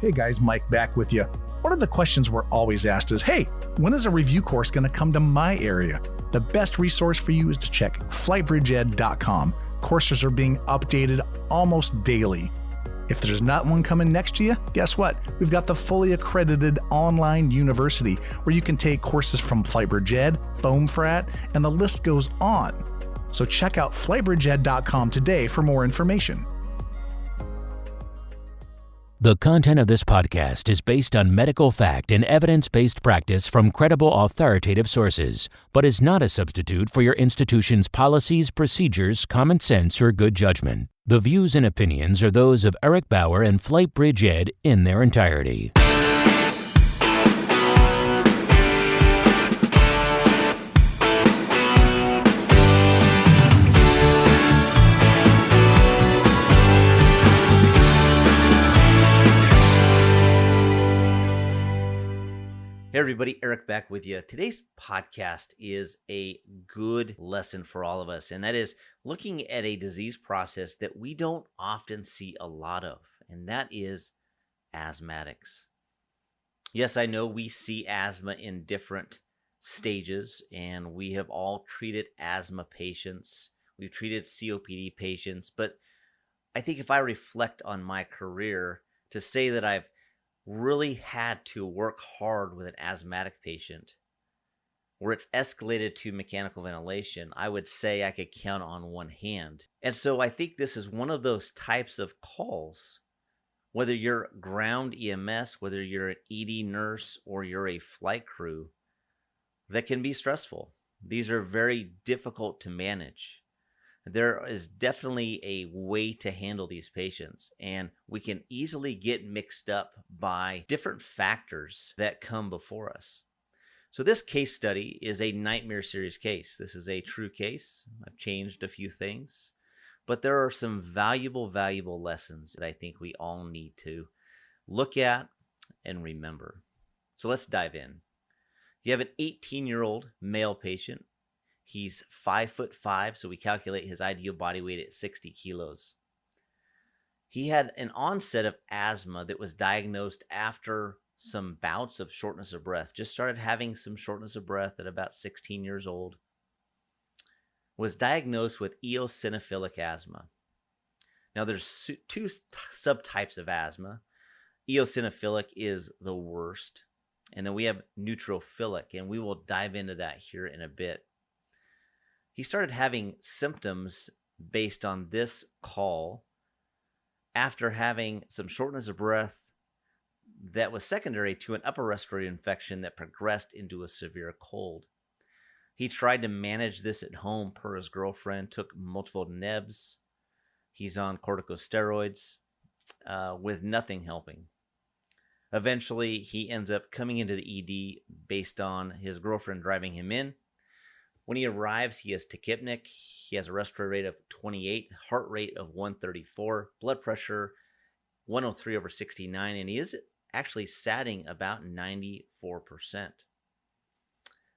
Hey guys, Mike back with you. One of the questions we're always asked is, hey, when is a review course going to come to my area? The best resource for you is to check FlightBridgeED.com. Courses are being updated almost daily. If there's not one coming next to you, guess what? We've got the fully accredited online university where you can take courses from FlightBridgeED, FoamFrat, and the list goes on. So check out FlightBridgeED.com today for more information. The content of this podcast is based on medical fact and evidence-based practice from credible authoritative sources, but is not a substitute for your institution's policies, procedures, common sense, or good judgment. The views and opinions are those of Eric Bauer and FlightBridgeED in their entirety. Hey everybody, Eric back with you. Today's podcast is a good lesson for all of us, and that is looking at a disease process that we don't often see a lot of, and that is asthmatics. Yes, I know we see asthma in different stages, and we have all treated asthma patients. We've treated COPD patients, but I think if I reflect on my career, to say that I've really had to work hard with an asthmatic patient where it's escalated to mechanical ventilation, I would say I could count on one hand. And so I think this is one of those types of calls, whether you're ground EMS, whether you're an ED nurse, or you're a flight crew, that can be stressful. These are very difficult to manage. There is definitely a way to handle these patients, and we can easily get mixed up by different factors that come before us. So this case study is a nightmare series case. This is a true case. I've changed a few things, but there are some valuable lessons that I think we all need to look at and remember. So let's dive in. You have an 18-year-old male patient. He's 5'5", so we calculate his ideal body weight at 60 kilos. He had an onset of asthma that was diagnosed after some bouts of shortness of breath. Just started having some shortness of breath at about 16 years old. Was diagnosed with eosinophilic asthma. Now there's two subtypes of asthma. Eosinophilic is the worst. And then we have neutrophilic, and we will dive into that here in a bit. He started having symptoms based on this call after having some shortness of breath that was secondary to an upper respiratory infection that progressed into a severe cold. He tried to manage this at home per his girlfriend, took multiple nebs. He's on corticosteroids with nothing helping. Eventually, he ends up coming into the ED based on his girlfriend driving him in. When he arrives, he has tachypnic. He has a respiratory rate of 28, heart rate of 134, blood pressure 103/69, and he is actually satting about 94%.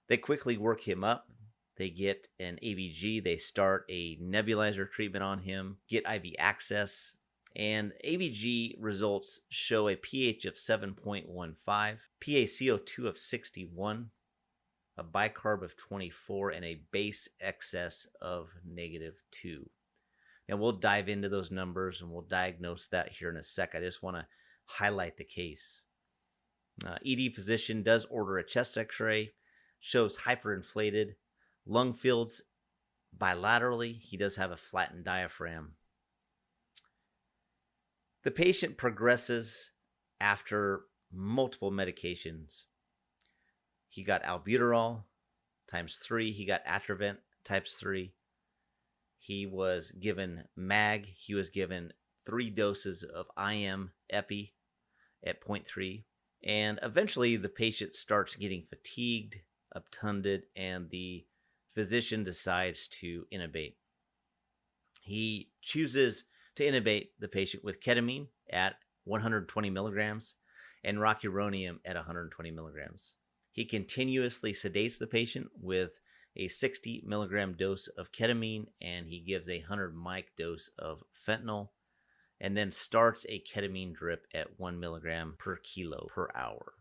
They quickly work him up. They get an ABG. They start a nebulizer treatment on him, get IV access, and ABG results show a pH of 7.15, PaCO2 of 61, a bicarb of 24, and a base excess of -2. And we'll dive into those numbers and we'll diagnose that here in a sec. I just want to highlight the case. ED physician does order a chest x-ray, shows hyperinflated lung fields bilaterally. He does have a flattened diaphragm. The patient progresses after multiple medications. He got albuterol ×3. He got Atrovent ×3. He was given MAG. He was given 3 doses of IM epi at 0.3. And eventually the patient starts getting fatigued, obtunded, and the physician decides to intubate. He chooses to intubate the patient with ketamine at 120 milligrams and rocuronium at 120 milligrams. He continuously sedates the patient with a 60 milligram dose of ketamine, and he gives a 100 mic dose of fentanyl. and then starts a ketamine drip at 1 milligram per kilo per hour.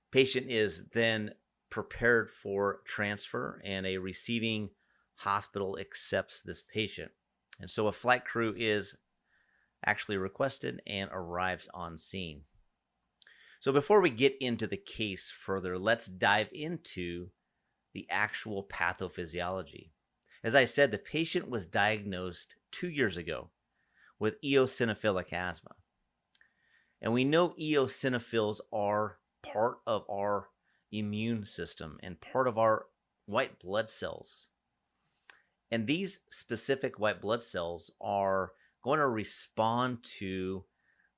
Patient is then prepared for transfer, and a receiving hospital accepts this patient. And so a flight crew is actually requested and arrives on scene. So before we get into the case further, let's dive into the actual pathophysiology. As I said, the patient was diagnosed 2 years ago with eosinophilic asthma. And we know eosinophils are part of our immune system and part of our white blood cells. And these specific white blood cells are going to respond to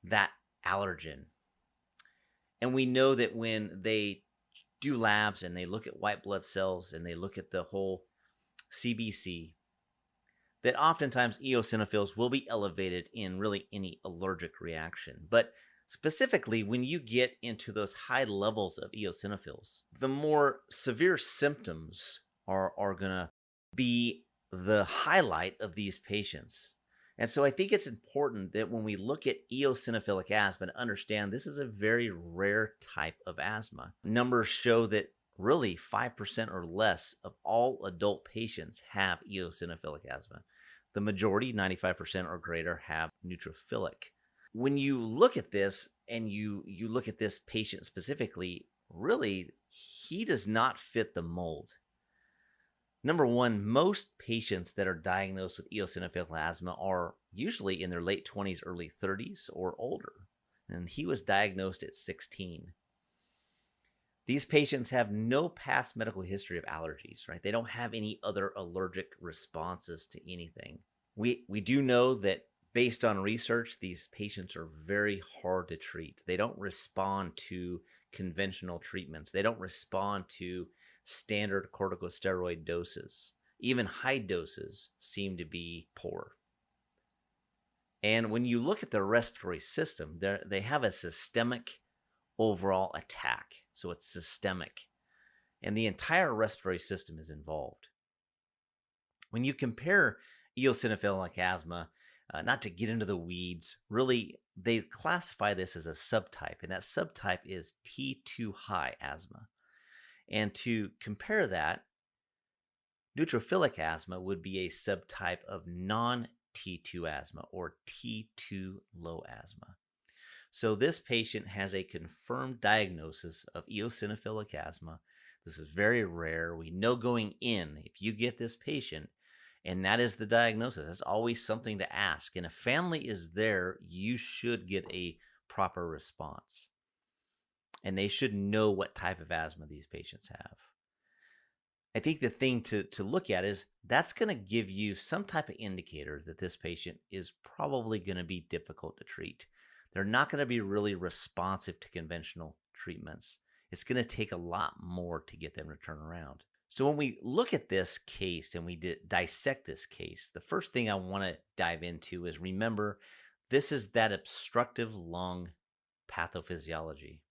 that allergen. And we know that when they do labs and they look at white blood cells and they look at the whole CBC, that oftentimes eosinophils will be elevated in really any allergic reaction. But specifically, when you get into those high levels of eosinophils, the more severe symptoms are going to be the highlight of these patients. And so I think it's important that when we look at eosinophilic asthma, to understand this is a very rare type of asthma. Numbers show that really 5% or less of all adult patients have eosinophilic asthma. The majority, 95% or greater, have neutrophilic. When you look at this and you look at this patient specifically, really, he does not fit the mold. Number one, most patients that are diagnosed with eosinophilic asthma are usually in their late 20s, early 30s, or older. And he was diagnosed at 16. These patients have no past medical history of allergies, right? They don't have any other allergic responses to anything. We do know that based on research, these patients are very hard to treat. They don't respond to conventional treatments. They don't respond to standard corticosteroid doses. Even high doses seem to be poor. And when you look at the respiratory system, they have a systemic overall attack. So it's systemic. And the entire respiratory system is involved. When you compare eosinophilic asthma, not to get into the weeds, really, they classify this as a subtype, and that subtype is T2 high asthma. And to compare that, neutrophilic asthma would be a subtype of non-T2 asthma or T2 low asthma. So this patient has a confirmed diagnosis of eosinophilic asthma. This is very rare. We know going in, if you get this patient, and that is the diagnosis, that's always something to ask. And if family is there, you should get a proper response. And they should know what type of asthma these patients have. I think the thing to look at is that's going to give you some type of indicator that this patient is probably going to be difficult to treat. They're not going to be really responsive to conventional treatments. It's going to take a lot more to get them to turn around. So when we look at this case and we dissect this case, the first thing I want to dive into is, remember, this is that obstructive lung pathophysiology.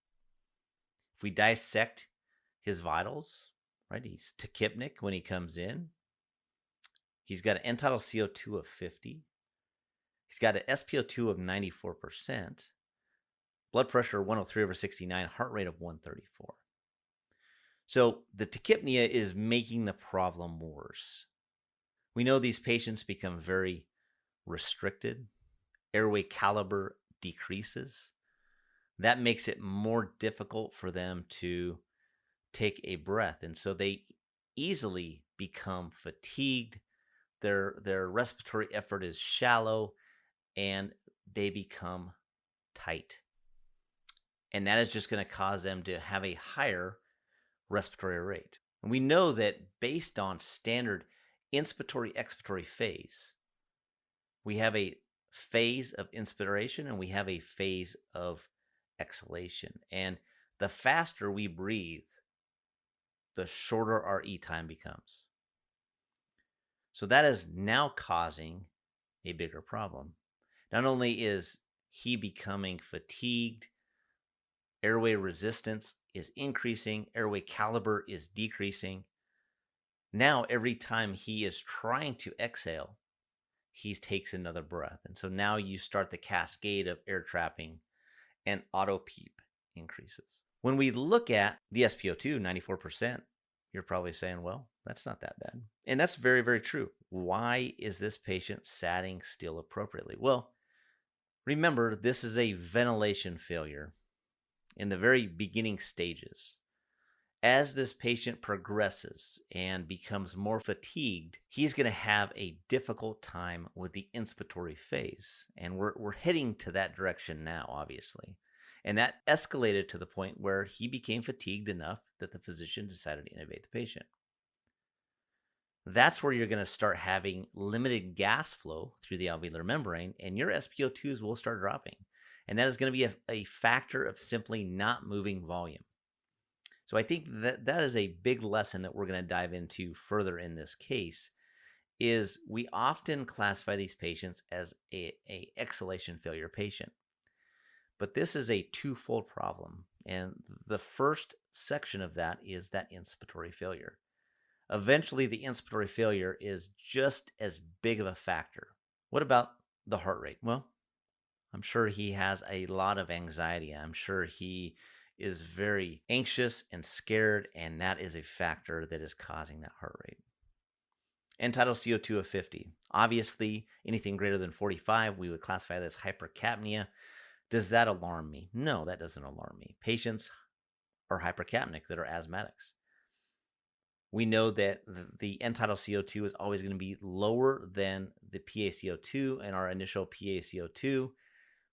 If we dissect his vitals, right, he's tachypnic when he comes in. He's got an end-tidal CO2 of 50. He's got an SpO2 of 94%, blood pressure 103/69, heart rate of 134. So the tachypnea is making the problem worse. We know these patients become very restricted. Airway caliber decreases. That makes it more difficult for them to take a breath. And so they easily become fatigued. Their respiratory effort is shallow, and they become tight. And that is just going to cause them to have a higher respiratory rate. And we know that based on standard inspiratory-expiratory phase, we have a phase of inspiration and we have a phase of exhalation. And the faster we breathe, the shorter our E time becomes. So that is now causing a bigger problem. Not only is he becoming fatigued, airway resistance is increasing, airway caliber is decreasing. Now, every time he is trying to exhale, he takes another breath. And so now you start the cascade of air trapping and auto PEEP increases. When we look at the SpO2, 94%, you're probably saying, well, that's not that bad. And that's very, very true. Why is this patient satting still appropriately? Well, remember, this is a ventilation failure in the very beginning stages. As this patient progresses and becomes more fatigued, he's going to have a difficult time with the inspiratory phase. And we're heading to that direction now, obviously. And that escalated to the point where he became fatigued enough that the physician decided to intubate the patient. That's where you're going to start having limited gas flow through the alveolar membrane, and your SpO2s will start dropping. And that is going to be a factor of simply not moving volume. So I think that is a big lesson that we're going to dive into further in this case, is we often classify these patients as a exhalation failure patient. But this is a twofold problem. And the first section of that is that inspiratory failure. Eventually, the inspiratory failure is just as big of a factor. What about the heart rate? Well, I'm sure he has a lot of anxiety. I'm sure he is very anxious and scared, and that is a factor that is causing that heart rate. End-tidal CO2 of 50. Obviously, anything greater than 45, we would classify that as hypercapnia. Does that alarm me? No, that doesn't alarm me. Patients are hypercapnic that are asthmatics. We know that the end-tidal CO2 is always going to be lower than the PaCO2, and our initial PaCO2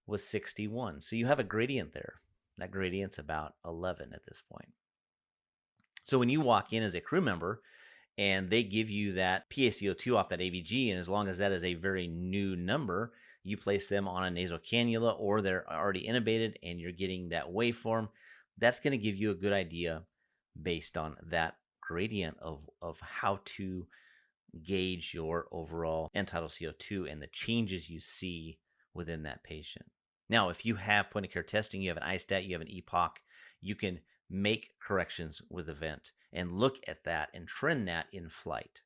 was 61. So you have a gradient there. That gradient's about 11 at this point. So when you walk in as a crew member and they give you that PaCO2 off that ABG, and as long as that is a very new number, you place them on a nasal cannula or they're already intubated and you're getting that waveform, that's going to give you a good idea based on that gradient of how to gauge your overall end-tidal CO2 and the changes you see within that patient. Now, if you have point of care testing, you have an ISTAT, you have an EPOC, you can make corrections with the vent and look at that and trend that in flight.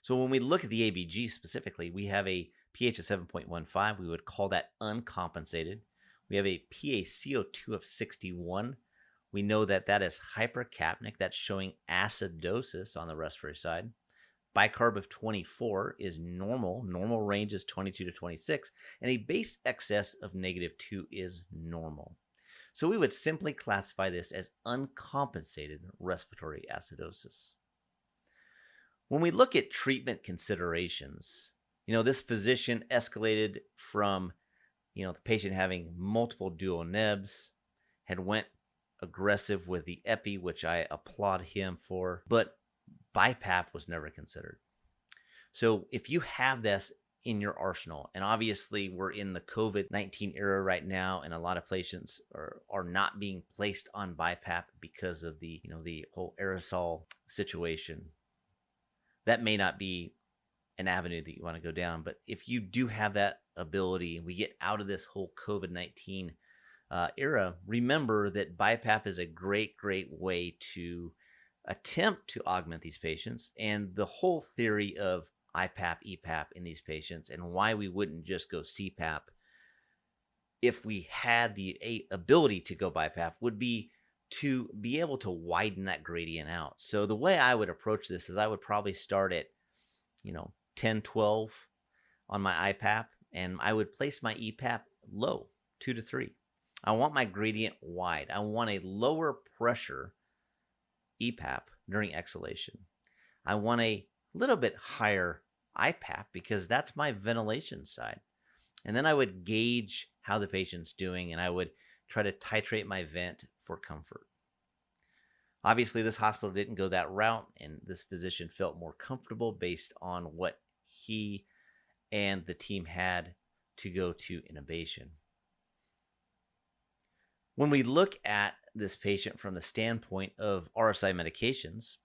So when we look at the ABG specifically, we have a pH of 7.15. We would call that uncompensated. We have a PaCO2 of 61. We know that that is hypercapnic. That's showing acidosis on the respiratory side. Bicarb of 24 is normal. Normal range is 22 to 26. And a base excess of -2 is normal. So we would simply classify this as uncompensated respiratory acidosis. When we look at treatment considerations, this physician escalated from, the patient having multiple dual nebs, had went aggressive with the epi, which I applaud him for, but BiPAP was never considered. So if you have this in your arsenal, and obviously we're in the COVID-19 era right now, and a lot of patients are not being placed on BiPAP because of the whole aerosol situation. That may not be an avenue that you want to go down, but if you do have that ability and we get out of this whole COVID-19 era, remember that BiPAP is a great way to attempt to augment these patients, and the whole theory of IPAP, EPAP in these patients, and why we wouldn't just go CPAP if we had the ability to go BiPAP would be to be able to widen that gradient out. So the way I would approach this is I would probably start at 10, 12 on my IPAP, and I would place my EPAP low, 2 to 3. I want my gradient wide. I want a lower pressure EPAP during exhalation. I want a little bit higher IPAP because that's my ventilation side. And then I would gauge how the patient's doing, and I would try to titrate my vent for comfort. Obviously, this hospital didn't go that route, and this physician felt more comfortable based on what he and the team had to go to intubation. When we look at this patient from the standpoint of RSI medications,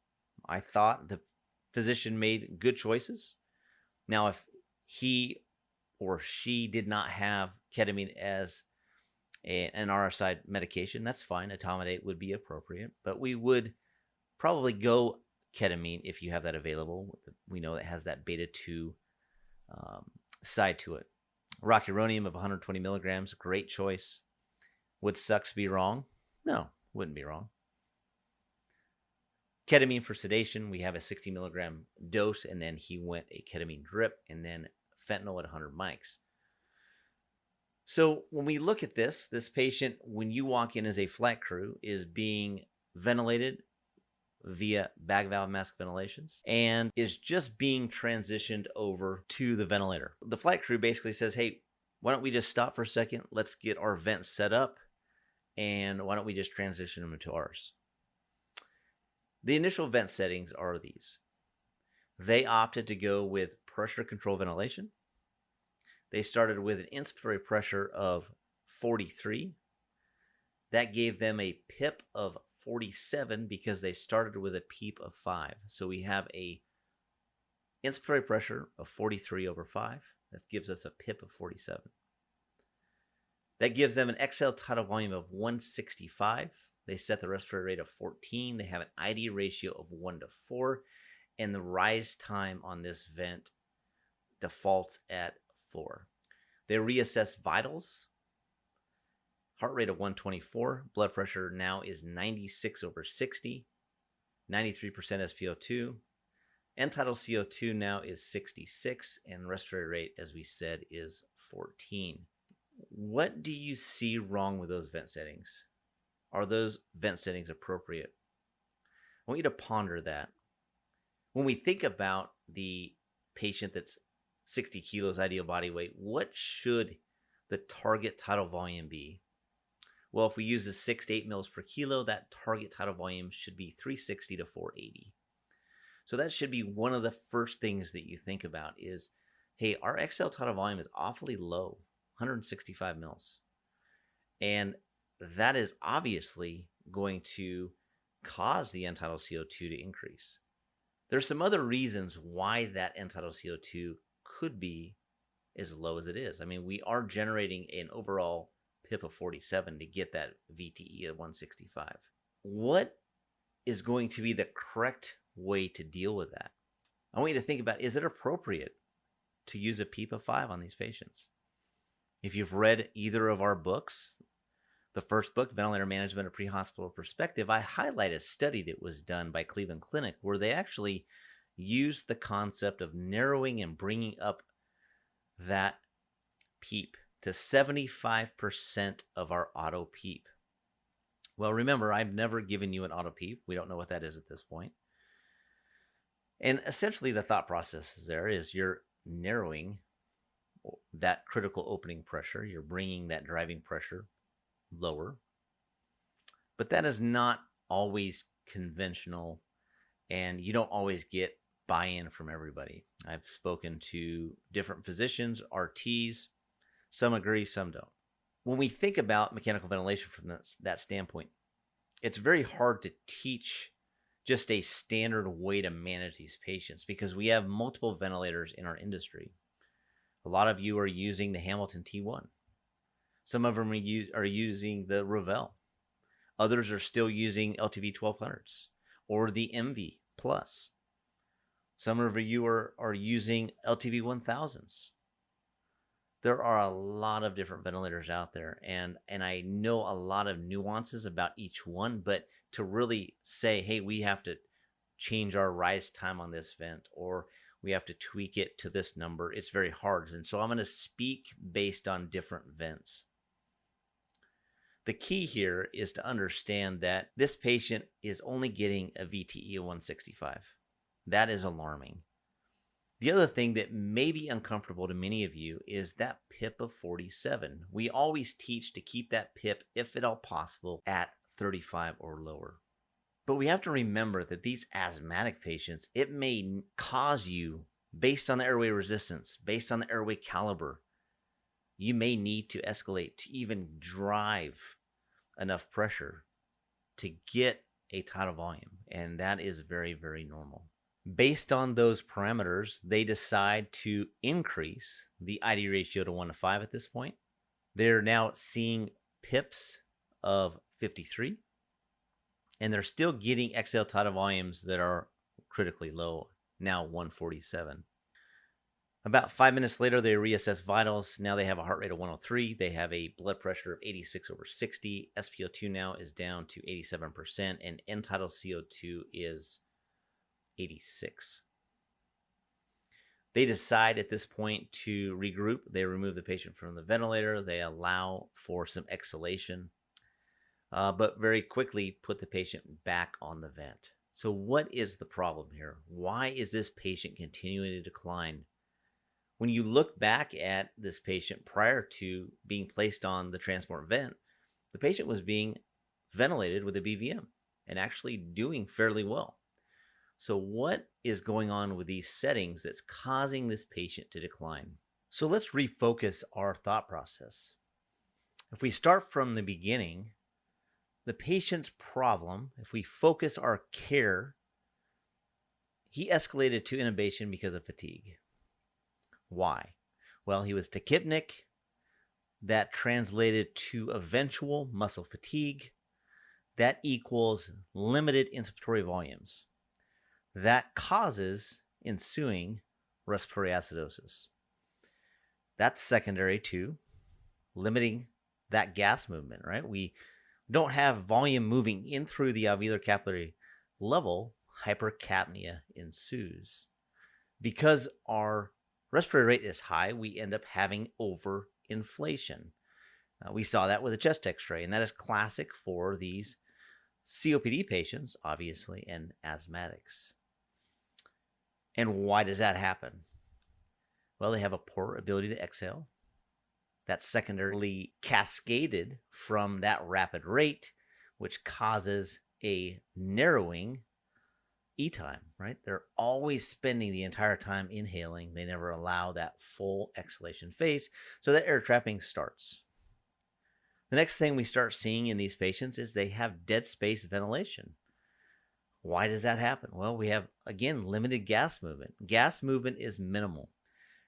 I thought the physician made good choices. Now, if he or she did not have ketamine as an RSI medication, that's fine. Etomidate would be appropriate, but we would probably go ketamine if you have that available. We know it has that beta 2 side to it. Rocuronium of 120 milligrams, great choice. Would Sucks be wrong? No, wouldn't be wrong. Ketamine for sedation, we have a 60 milligram dose, and then he went a ketamine drip, and then fentanyl at 100 mics. So when we look at this patient, when you walk in as a flight crew, is being ventilated via bag valve mask ventilations and is just being transitioned over to the ventilator. The flight crew basically says, hey, why don't we just stop for a second? Let's get our vents set up, and why don't we just transition them into ours? The initial vent settings are these. They opted to go with pressure control ventilation. They started with an inspiratory pressure of 43. That gave them a PIP of 47 because they started with a PEEP of 5. So we have a inspiratory pressure of 43 over 5. That gives us a PIP of 47. That gives them an exhale tidal volume of 165. They set the respiratory rate of 14. They have an ID ratio of 1 to 4. And the rise time on this vent defaults at 4. They reassess vitals. Heart rate of 124. Blood pressure now is 96 over 60. 93% SpO2. End tidal CO2 now is 66. And respiratory rate, as we said, is 14. What do you see wrong with those vent settings? Are those vent settings appropriate? I want you to ponder that. When we think about the patient that's 60 kilos ideal body weight, what should the target tidal volume be? Well, if we use the 6 to 8 mils per kilo, that target tidal volume should be 360 to 480. So that should be one of the first things that you think about is, hey, our exhale tidal volume is awfully low, 165 mils. And that is obviously going to cause the end tidal CO2 to increase. There's some other reasons why that end tidal CO2 could be as low as it is. I mean, we are generating an overall PIP of 47 to get that VTE at 165. What is going to be the correct way to deal with that? I want you to think about, is it appropriate to use a PEEP of 5 on these patients? If you've read either of our books, the first book, Ventilator Management, A Pre-Hospital Perspective, I highlight a study that was done by Cleveland Clinic where they actually used the concept of narrowing and bringing up that PEEP to 75% of our auto PEEP. Well, remember, I've never given you an auto PEEP. We don't know what that is at this point. And essentially the thought process there is you're narrowing that critical opening pressure. You're bringing that driving pressure lower. But that is not always conventional, and you don't always get buy-in from everybody. I've spoken to different physicians, RTs. Some agree, some don't. When we think about mechanical ventilation from that standpoint, it's very hard to teach just a standard way to manage these patients because we have multiple ventilators in our industry. A lot of you are using the Hamilton T1. Some of them are using the Revell. Others are still using LTV 1200s or the MV Plus. Some of you are using LTV 1000s. There are a lot of different ventilators out there, and I know a lot of nuances about each one, but to really say, hey, we have to change our rise time on this vent, or we have to tweak it to this number, it's very hard. And so I'm going to speak based on different vents. The key here is to understand that this patient is only getting a VTE of 165. That is alarming. The other thing that may be uncomfortable to many of you is that PIP of 47. We always teach to keep that PIP, if at all possible, at 35 or lower. But we have to remember that these asthmatic patients, it may cause you, based on the airway resistance, based on the airway caliber, you may need to escalate to even drive enough pressure to get a tidal volume. And that is very, very normal. Based on those parameters, they decide to increase the ID ratio to 1 to 5 at this point. They're now seeing PIPs of 53, and they're still getting exhale tidal volumes that are critically low, now 147. About 5 minutes later, they reassess vitals. Now they have a heart rate of 103. They have a blood pressure of 86/60. SpO2 now is down to 87%, and end-tidal CO2 is 86. They decide at this point to regroup. They remove the patient from the ventilator. They allow for some exhalation, but very quickly put the patient back on the vent. So what is the problem here? Why is this patient continuing to decline? When you look back at this patient prior to being placed on the transport vent, the patient was being ventilated with a BVM and actually doing fairly well. So what is going on with these settings that's causing this patient to decline? So let's refocus our thought process. If we start from the beginning, the patient's problem, if we focus our care, he escalated to intubation because of fatigue. Why? Well, he was tachypnic. That translated to eventual muscle fatigue. That equals limited inspiratory volumes. That causes ensuing respiratory acidosis. That's secondary to limiting that gas movement, right? We don't have volume moving in through the alveolar capillary level, hypercapnia ensues. Because our respiratory rate is high, we end up having overinflation. We saw that with a chest x-ray, and that is classic for these COPD patients, obviously, and asthmatics. And why does that happen? Well, they have a poor ability to exhale. That's secondarily cascaded from that rapid rate, which causes a narrowing E time, right? They're always spending the entire time inhaling. They never allow that full exhalation phase. So that air trapping starts. The next thing we start seeing in these patients is they have dead space ventilation. Why does that happen? Well, we have, again, limited gas movement. Gas movement is minimal.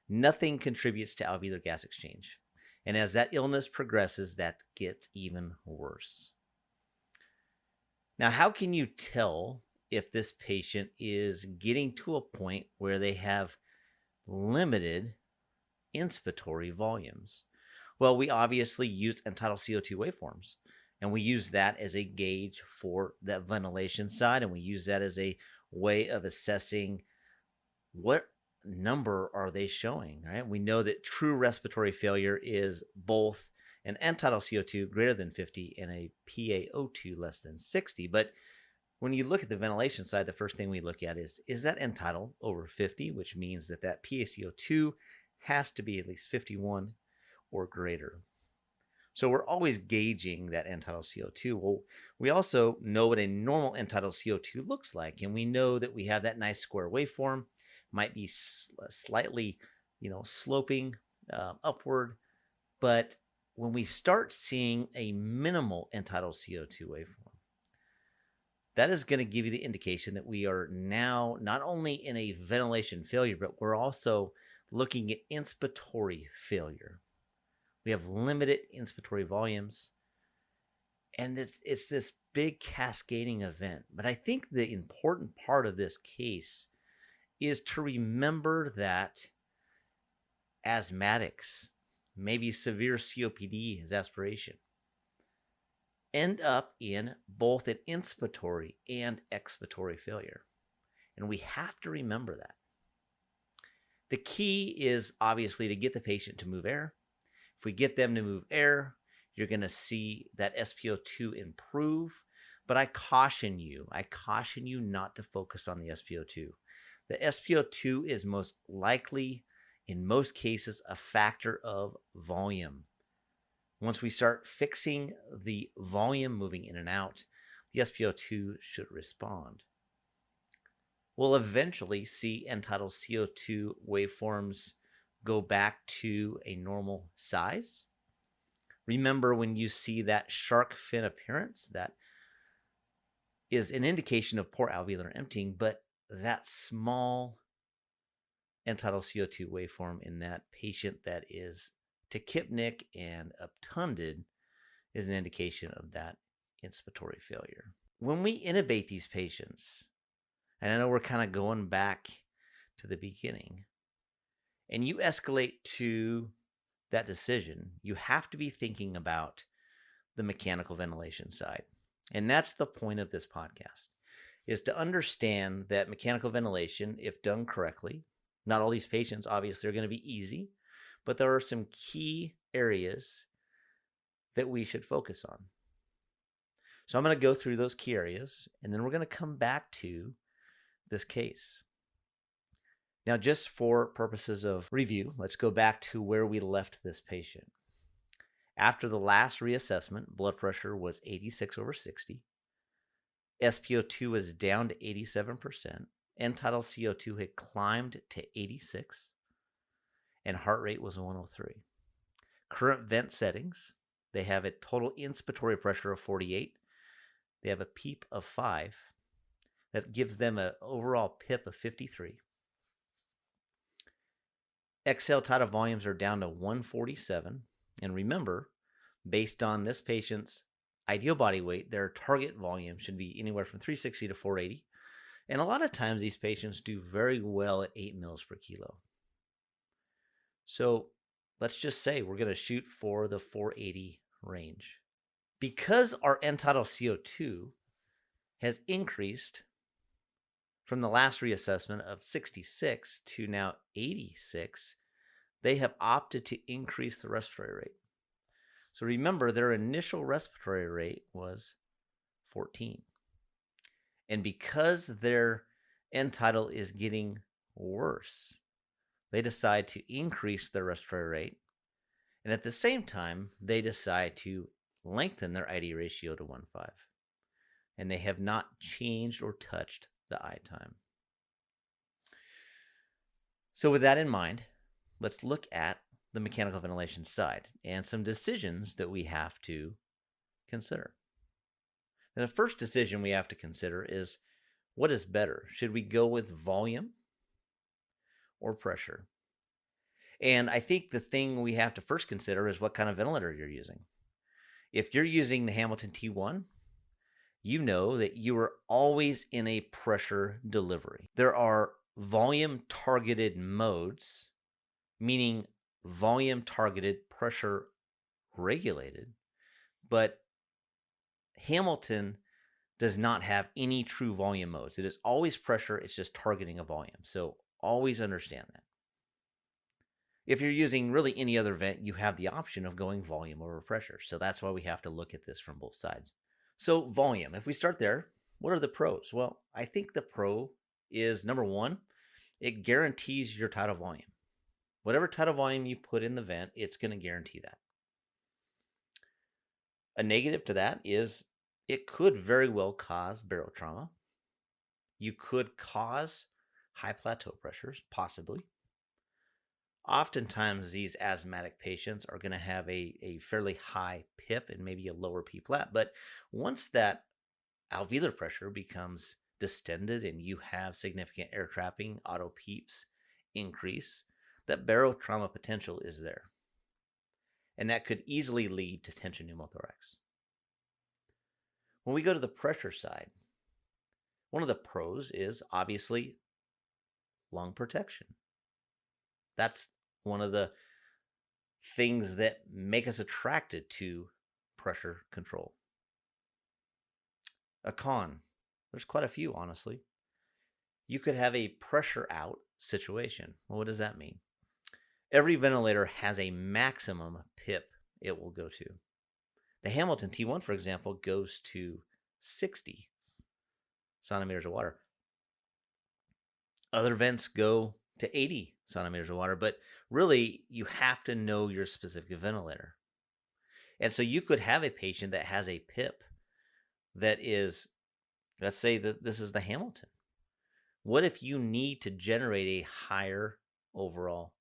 Nothing contributes to alveolar gas exchange. And as that illness progresses, that gets even worse. Now, how can you tell if this patient is getting to a point where they have limited inspiratory volumes? Well, we obviously use end-tidal CO2 waveforms, and we use that as a gauge for that ventilation side, and we use that as a way of assessing what number are they showing, right? We know that true respiratory failure is both an end-tidal CO2 greater than 50 and a PaO2 less than 60, but when you look at the ventilation side, the first thing we look at is that end-tidal over 50, which means that that PaCO2 has to be at least 51 or greater. So we're always gauging that end-tidal CO2. Well, we also know what a normal end-tidal CO2 looks like, and we know that we have that nice square waveform, might be slightly, sloping upward, but when we start seeing a minimal end-tidal CO2 waveform, that is going to give you the indication that we are now not only in a ventilation failure, but we're also looking at inspiratory failure. We have limited inspiratory volumes, and it's this big cascading event. But I think the important part of this case is to remember that asthmatics, maybe severe COPD as aspiration, end up in both an inspiratory and expiratory failure. And we have to remember that. The key is obviously to get the patient to move air. If we get them to move air, you're going to see that SpO2 improve. But I caution you not to focus on the SpO2. The SpO2 is most likely, in most cases, a factor of volume. Once we start fixing the volume moving in and out, the SpO2 should respond. We'll eventually see end-tidal CO2 waveforms go back to a normal size. Remember, when you see that shark fin appearance, that is an indication of poor alveolar emptying, but that small end-tidal CO2 waveform in that patient that is tachypnic and obtunded is an indication of that inspiratory failure. When we intubate these patients, and I know we're kind of going back to the beginning, and you escalate to that decision, you have to be thinking about the mechanical ventilation side. And that's the point of this podcast, is to understand that mechanical ventilation, if done correctly, not all these patients obviously are going to be easy, but there are some key areas that we should focus on. So I'm going to go through those key areas, and then we're going to come back to this case. Now, just for purposes of review, let's go back to where we left this patient. After the last reassessment, blood pressure was 86/60. SpO2 was down to 87%. End-tidal CO2 had climbed to 86, and heart rate was 103. Current vent settings, they have a total inspiratory pressure of 48. They have a PEEP of 5. That gives them an overall PIP of 53. Exhale tidal volumes are down to 147. And remember, based on this patient's ideal body weight, their target volume should be anywhere from 360 to 480. And a lot of times these patients do very well at 8 mils per kilo. So let's just say we're going to shoot for the 480 range. Because our end-tidal CO2 has increased from the last reassessment of 66 to now 86, they have opted to increase the respiratory rate. So remember, their initial respiratory rate was 14. And because their end-tidal is getting worse, they decide to increase their respiratory rate. And at the same time, they decide to lengthen their ID ratio to 1.5. And they have not changed or touched the I time. So with that in mind, let's look at the mechanical ventilation side and some decisions that we have to consider. And the first decision we have to consider is, what is better? Should we go with volume or pressure? And I think the thing we have to first consider is what kind of ventilator you're using. If you're using the Hamilton T1, you know that you are always in a pressure delivery. There are volume targeted modes, meaning volume targeted, pressure regulated, but Hamilton does not have any true volume modes. It is always pressure, it's just targeting a volume. So always understand that. If you're using really any other vent, you have the option of going volume over pressure. So that's why we have to look at this from both sides. So volume, if we start there, what are the pros? Well, I think the pro is, number one, it guarantees your tidal volume. Whatever tidal volume you put in the vent, it's going to guarantee that. A negative to that is it could very well cause barotrauma. You could cause high plateau pressures, possibly. Oftentimes, these asthmatic patients are going to have a fairly high PIP and maybe a lower P-flat. But once that alveolar pressure becomes distended and you have significant air trapping, auto PEEPs increase, that barotrauma potential is there. And that could easily lead to tension pneumothorax. When we go to the pressure side, one of the pros is obviously lung protection. That's one of the things that make us attracted to pressure control. A con, there's quite a few, honestly. You could have a pressure out situation. Well, what does that mean? Every ventilator has a maximum PIP it will go to. The Hamilton T1, for example, goes to 60 centimeters of water. Other vents go to 80 centimeters of water, but really you have to know your specific ventilator. And so you could have a patient that has a PIP that is, let's say that this is the Hamilton. What if you need to generate a higher overall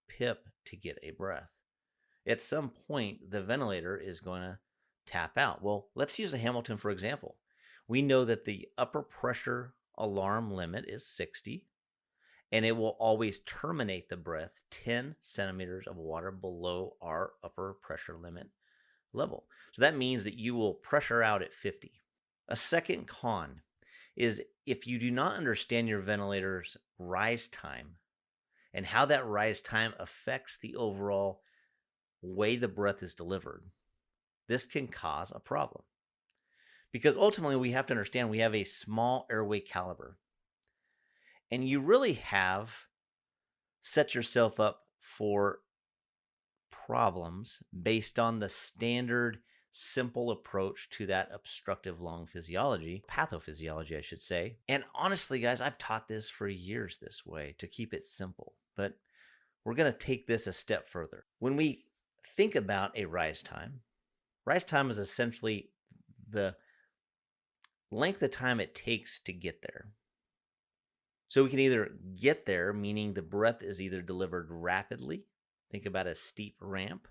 PIP to get a breath? At some point, the ventilator is going to tap out. Well, let's use the Hamilton for example. We know that the upper pressure alarm limit is 60, and it will always terminate the breath 10 centimeters of water below our upper pressure limit level. So that means that you will pressure out at 50. A second con is if you do not understand your ventilator's rise time and how that rise time affects the overall way the breath is delivered, this can cause a problem. Because ultimately, we have to understand we have a small airway caliber. And you really have set yourself up for problems based on the standard, simple approach to that obstructive lung physiology, pathophysiology, I should say. And honestly, guys, I've taught this for years this way to keep it simple. But we're going to take this a step further. When we think about a rise time is essentially the length of time it takes to get there. So we can either get there, meaning the breath is either delivered rapidly, think about a steep ramp,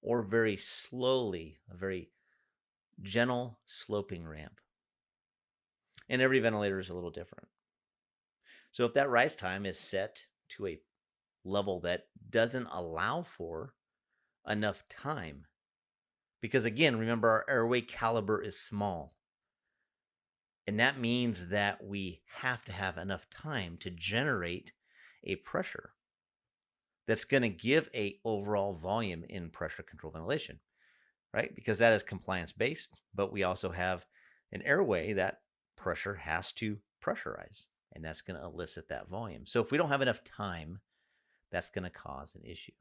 or very slowly, a very gentle sloping ramp. And every ventilator is a little different. So if that rise time is set to a level that doesn't allow for enough time, because again, remember our airway caliber is small. And that means that we have to have enough time to generate a pressure that's going to give a overall volume in pressure control ventilation, right? Because that is compliance based, but we also have an airway that pressure has to pressurize, and that's going to elicit that volume. So if we don't have enough time, that's going to cause an issue.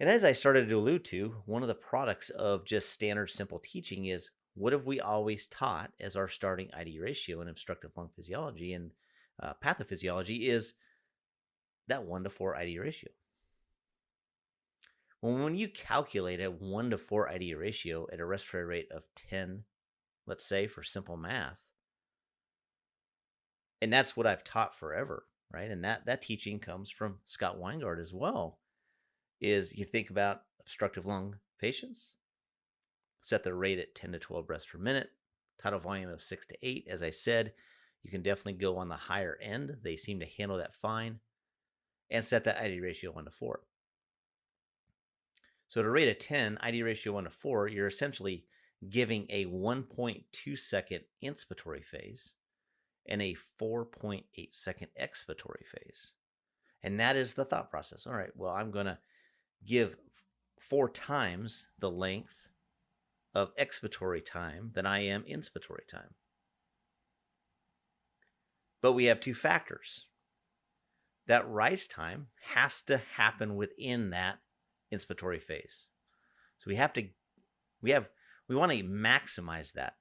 And as I started to allude to, one of the products of just standard simple teaching is, what have we always taught as our starting ID ratio in obstructive lung physiology and pathophysiology is that 1-to-4 ID ratio. Well, when you calculate a 1-to-4 ID ratio at a respiratory rate of 10, let's say for simple math, and that's what I've taught forever, right? And that teaching comes from Scott Weingart as well, is you think about obstructive lung patients, set the rate at 10 to 12 breaths per minute, tidal volume of 6 to 8. As I said, you can definitely go on the higher end. They seem to handle that fine. And set that ID ratio 1-to-4. So at a rate of 10, ID ratio 1-to-4, you're essentially giving a 1.2 second inspiratory phase and a 4.8 second expiratory phase. And that is the thought process. All right, well, I'm going to give 4 times the length of expiratory time than I am inspiratory time. But we have 2 factors. That rise time has to happen within that inspiratory phase. So we want to maximize that.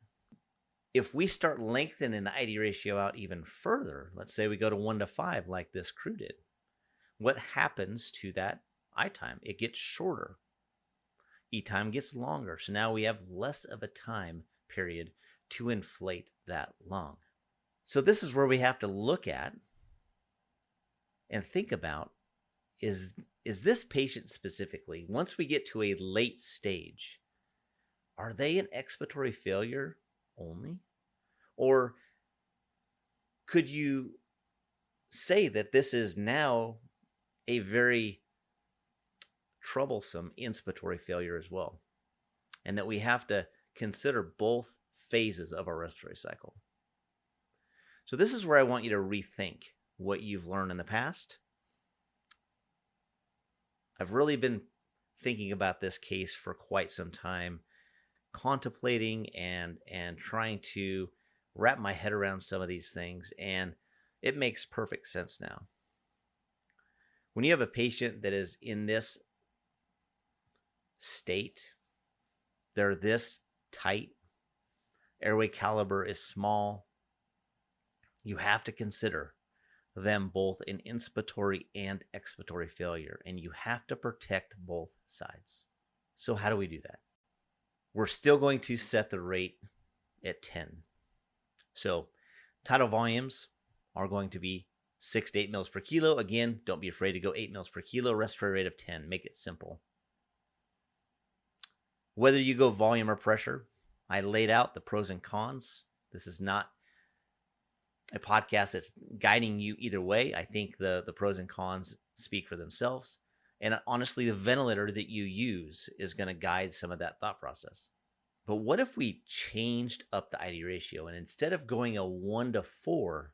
If we start lengthening the ID ratio out even further, let's say we go to 1-to-5 like this crew did, what happens to that I time? It gets shorter. E time gets longer. So now we have less of a time period to inflate that lung. So this is where we have to look at and think about, is this patient specifically, once we get to a late stage, are they an expiratory failure only? Or could you say that this is now a very troublesome inspiratory failure as well, and that we have to consider both phases of our respiratory cycle? So this is where I want you to rethink what you've learned in the past. I've really been thinking about this case for quite some time, contemplating and trying to wrap my head around some of these things, and it makes perfect sense now. When you have a patient that is in this state, they're this tight, airway caliber is small, you have to consider them both in inspiratory and expiratory failure, and you have to protect both sides. So how do we do that? We're still going to set the rate at 10. So tidal volumes are going to be 6 to 8 mils per kilo. Again, don't be afraid to go 8 mils per kilo, respiratory rate of 10. Make it simple. Whether you go volume or pressure, I laid out the pros and cons. This is not a podcast that's guiding you either way. I think the pros and cons speak for themselves. And honestly, the ventilator that you use is going to guide some of that thought process. But what if we changed up the ID ratio, and instead of going a 1-to-4,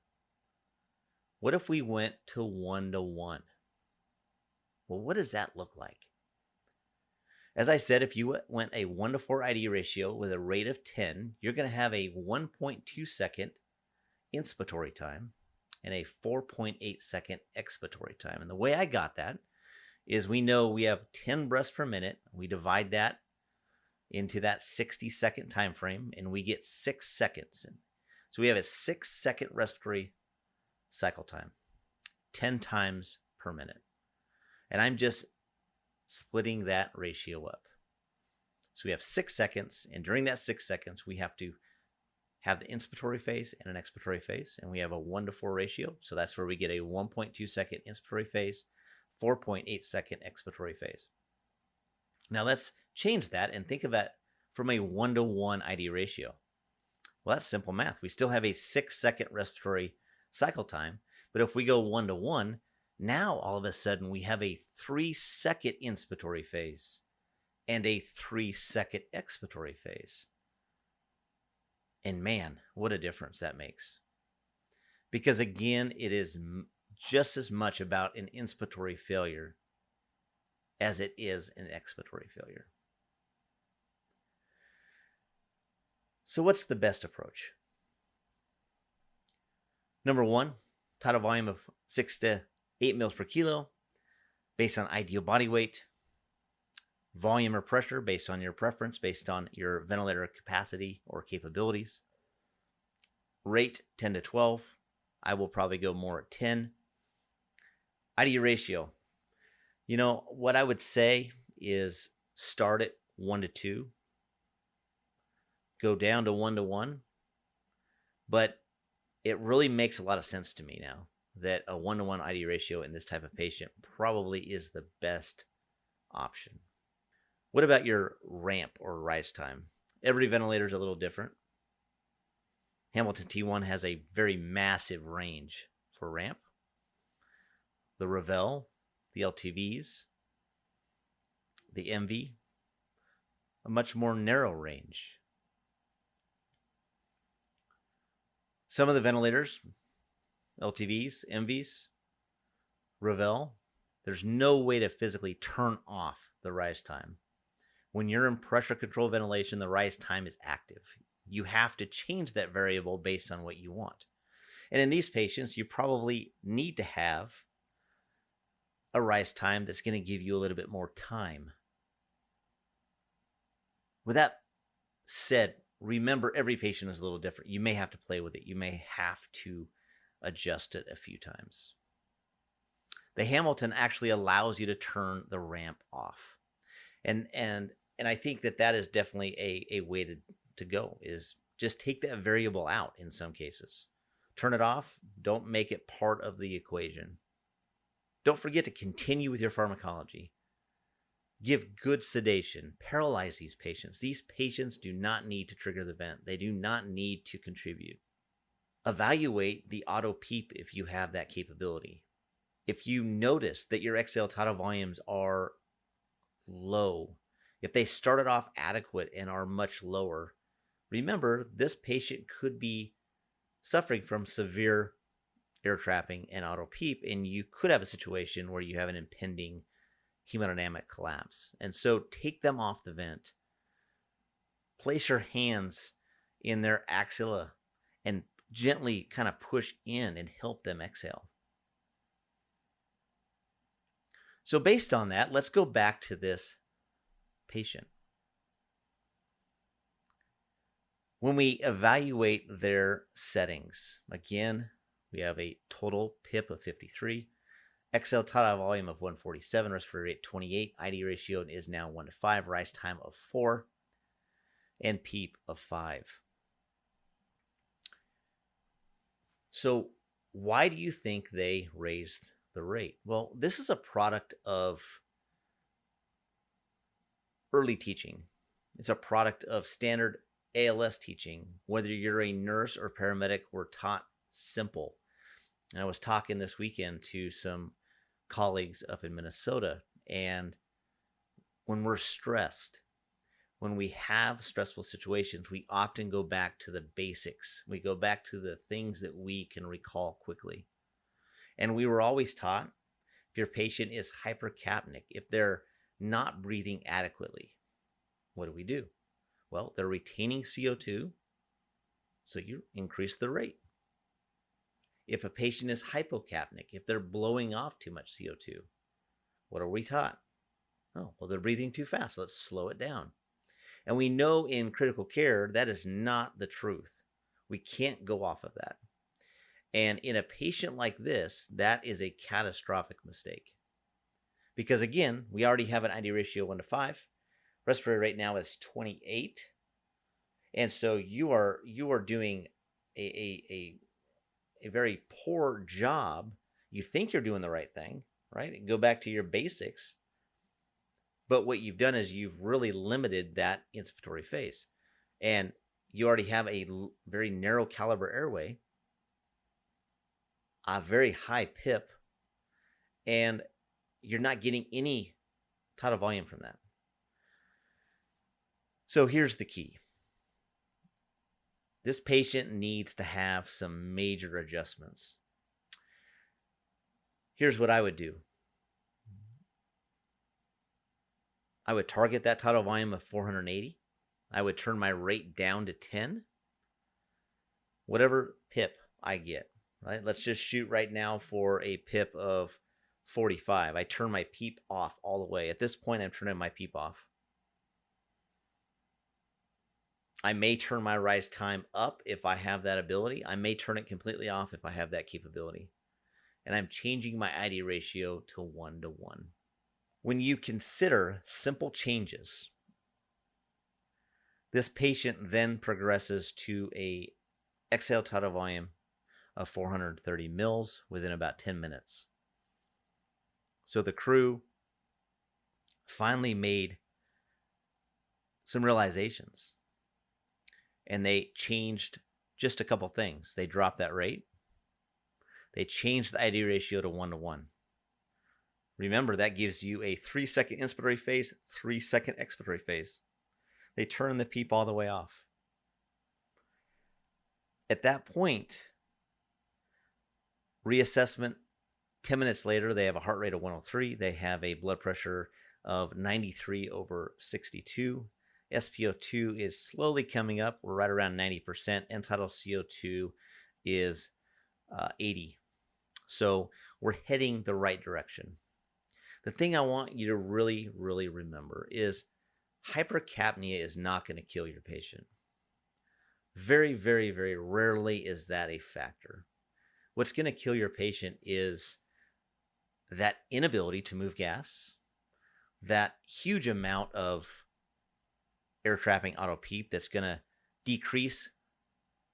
What if we went to 1-to-1? Well, what does that look like? As I said, if you went a 1-to-4 ID ratio with a rate of 10, you're going to have a 1.2 second inspiratory time and a 4.8 second expiratory time. And the way I got that is we know we have 10 breaths per minute. We divide that into that 60-second time frame, and we get 6 seconds. So we have a 6-second respiratory cycle time, 10 times per minute. And I'm just splitting that ratio up. So we have 6 seconds, and during that 6 seconds, we have to have the inspiratory phase and an expiratory phase, and we have a 1-to-4 ratio. So that's where we get a 1.2 second inspiratory phase, 4.8 second expiratory phase. Now let's change that and think of that from a 1-to-1 ID ratio. Well, that's simple math. We still have a 6-second respiratory cycle time, but if we go 1-to-1, now all of a sudden we have a 3-second inspiratory phase and a 3-second expiratory phase. And man, what a difference that makes. Because again, it is just as much about an inspiratory failure as it is an expiratory failure. So what's the best approach? Number one, tidal volume of 6 to 8 mils per kilo based on ideal body weight. Volume or pressure based on your preference, based on your ventilator capacity or capabilities. Rate 10 to 12. I will probably go more at 10. ID ratio. You know, what I would say is start at 1-to-2. Go down to 1-to-1. But it really makes a lot of sense to me now that a 1-to-1 ID ratio in this type of patient probably is the best option. What about your ramp or rise time? Every ventilator is a little different. Hamilton T1 has a very massive range for ramp. The Ravel, the LTVs, the MV, a much more narrow range. Some of the ventilators, LTVs, MVs, Ravel, there's no way to physically turn off the rise time. When you're in pressure control ventilation, the rise time is active. You have to change that variable based on what you want. And in these patients, you probably need to have a rise time that's going to give you a little bit more time. With that said, remember every patient is a little different. You may have to play with it. You may have to adjust it a few times. The Hamilton actually allows you to turn the ramp off. And I think that is definitely a way to go, is just take that variable out in some cases. Turn it off. Don't make it part of the equation. Don't forget to continue with your pharmacology. Give good sedation. Paralyze these patients. These patients do not need to trigger the vent. They do not need to contribute. Evaluate the auto PEEP if you have that capability. If you notice that your exhale tidal volumes are low, if they started off adequate and are much lower, remember this patient could be suffering from severe air trapping and auto PEEP, and you could have a situation where you have an impending hemodynamic collapse. And so take them off the vent. Place your hands in their axilla and gently kind of push in and help them exhale. So based on that, let's go back to this patient. When we evaluate their settings, again, we have a total PIP of 53, exhale tidal volume of 147, respiratory rate 28, ID ratio is now 1-to-5, rise time of 4, and PEEP of 5. So why do you think they raised the rate? Well, this is a product of early teaching. It's a product of standard ALS teaching. Whether you're a nurse or paramedic, we're taught simple. And I was talking this weekend to some colleagues up in Minnesota, and when we're stressed, when we have stressful situations, we often go back to the basics. We go back to the things that we can recall quickly. And we were always taught, if your patient is hypercapnic, if they're not breathing adequately, what do? Well, they're retaining CO2, so you increase the rate. If a patient is hypocapnic, if they're blowing off too much CO2, what are we taught? Oh, well, they're breathing too fast. Let's slow it down. And we know in critical care that is not the truth. We can't go off of that. And in a patient like this, that is a catastrophic mistake. Because again, we already have an ID ratio 1:5. Respiratory rate now is 28. And so you are doing a very poor job. You think you're doing the right thing, right? Go back to your basics. But what you've done is you've really limited that inspiratory phase. And you already have a very narrow caliber airway, a very high PIP, and you're not getting any tidal volume from that. So here's the key. This patient needs to have some major adjustments. Here's what I would do. I would target that tidal volume of 480. I would turn my rate down to 10. Whatever PIP I get, right? Let's just shoot right now for a PIP of 45. I turn my PEEP off all the way. At this point, I'm turning my PEEP off. I may turn my rise time up if I have that ability. I may turn it completely off if I have that capability. And I'm changing my ID ratio to 1:1. When you consider simple changes, this patient then progresses to a exhale tidal volume of 430 mils within about 10 minutes. So the crew finally made some realizations, and they changed just a couple things. They dropped that rate. They changed the ID ratio to 1:1. Remember, that gives you a 3-second inspiratory phase, 3-second expiratory phase. They turn the PEEP all the way off. At that point, reassessment, 10 minutes later, they have a heart rate of 103. They have a blood pressure of 93/62. SpO2 is slowly coming up. We're right around 90%. End-tidal CO2 is 80. So we're heading the right direction. The thing I want you to really, really remember is hypercapnia is not going to kill your patient. Very, very, very rarely is that a factor. What's going to kill your patient is that inability to move gas, that huge amount of air trapping auto PEEP that's going to decrease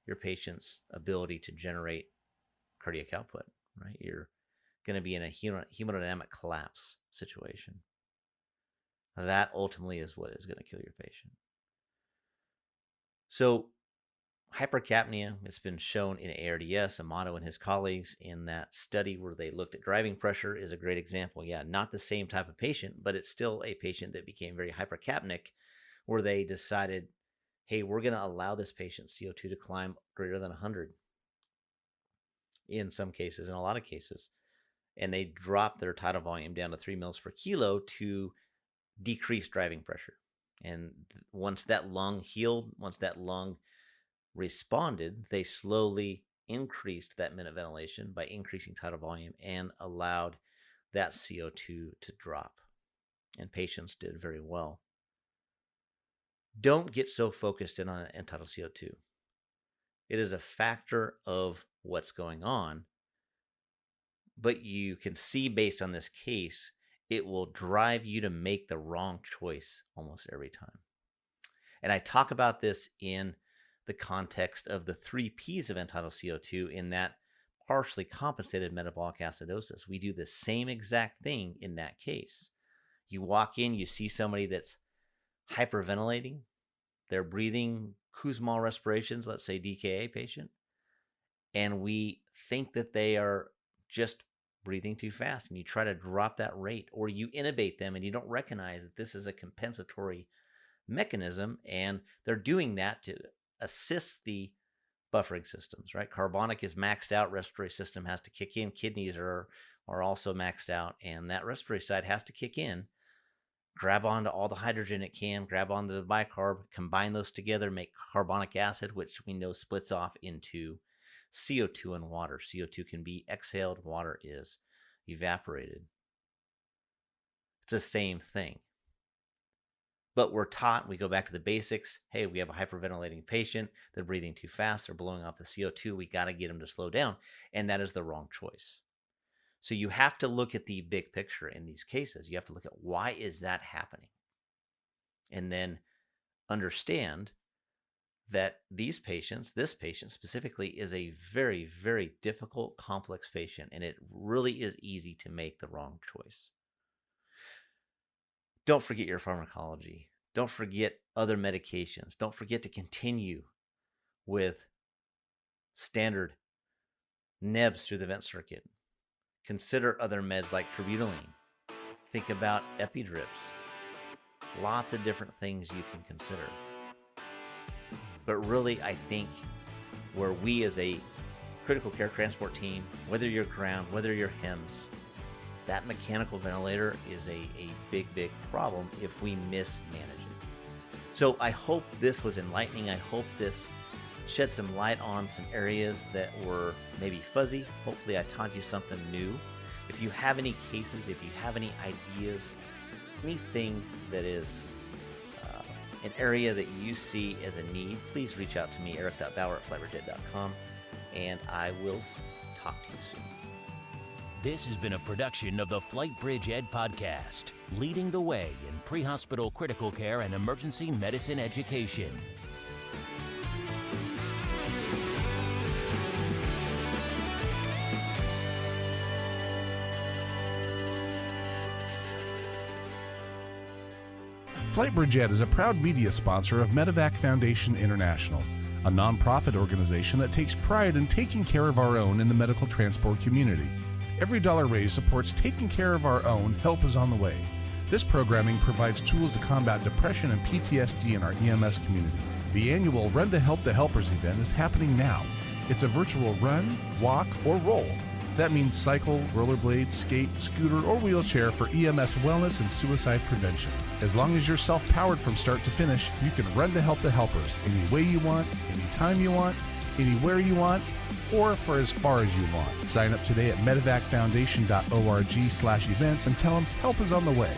your patient's ability to generate cardiac output, right? You're going to be in a hemodynamic collapse situation. That ultimately is what is going to kill your patient. So hypercapnia, it's been shown in ARDS, Amato and his colleagues in that study where they looked at driving pressure is a great example. Yeah, not the same type of patient, but it's still a patient that became very hypercapnic where they decided, hey, we're going to allow this patient's CO2 to climb greater than 100 in some cases, in a lot of cases. And they dropped their tidal volume down to 3 mils per kilo to decrease driving pressure. And once that lung healed, once that lung responded, they slowly increased that minute ventilation by increasing tidal volume and allowed that CO2 to drop. And patients did very well. Don't get so focused in on end-tidal CO2. It is a factor of what's going on, but you can see based on this case, it will drive you to make the wrong choice almost every time. And I talk about this in the context of the 3 Ps of end-tidal CO2 in that partially compensated metabolic acidosis. We do the same exact thing in that case. You walk in, you see somebody that's hyperventilating, they're breathing Kussmaul respirations, let's say DKA patient, and we think that they are just breathing too fast, and you try to drop that rate, or you intubate them and you don't recognize that this is a compensatory mechanism, and they're doing that to assist the buffering systems, right? Carbonic is maxed out, respiratory system has to kick in, kidneys are also maxed out, and that respiratory side has to kick in, grab onto all the hydrogen it can, grab onto the bicarb, combine those together, make carbonic acid, which we know splits off into CO2 and water. CO2 can be exhaled, water is evaporated. It's the same thing. But we're taught, we go back to the basics. Hey, we have a hyperventilating patient. They're breathing too fast. They're blowing off the CO2. We got to get them to slow down. And that is the wrong choice. So you have to look at the big picture in these cases. You have to look at why is that happening? And then understand that this patient specifically, is a very, very difficult, complex patient. And it really is easy to make the wrong choice. Don't forget your pharmacology. Don't forget other medications. Don't forget to continue with standard nebs through the vent circuit. Consider other meds like terbutaline. Think about epidrips. Lots of different things you can consider. But really, I think where we as a critical care transport team, whether you're ground, whether you're HEMS, that mechanical ventilator is a big, big problem if we mismanage it. So I hope this was enlightening. I hope this shed some light on some areas that were maybe fuzzy. Hopefully I taught you something new. If you have any cases, if you have any ideas, anything that is an area that you see as a need, please reach out to me, eric.bauer@FlightBridgeED.com, and I will talk to you soon. This has been a production of the FlightBridgeED Podcast, leading the way in pre-hospital critical care and emergency medicine education. FlightBridgeED is a proud media sponsor of Medevac Foundation International, a nonprofit organization that takes pride in taking care of our own in the medical transport community. Every dollar raised supports taking care of our own. Help is on the way. This programming provides tools to combat depression and PTSD in our EMS community. The annual Run to Help the Helpers event is happening now. It's a virtual run, walk, or roll. That means cycle, rollerblade, skate, scooter, or wheelchair for EMS wellness and suicide prevention. As long as you're self-powered from start to finish, you can run to help the helpers any way you want, anytime you want, anywhere you want, or for as far as you want. Sign up today at medevacfoundation.org/events and tell them help is on the way.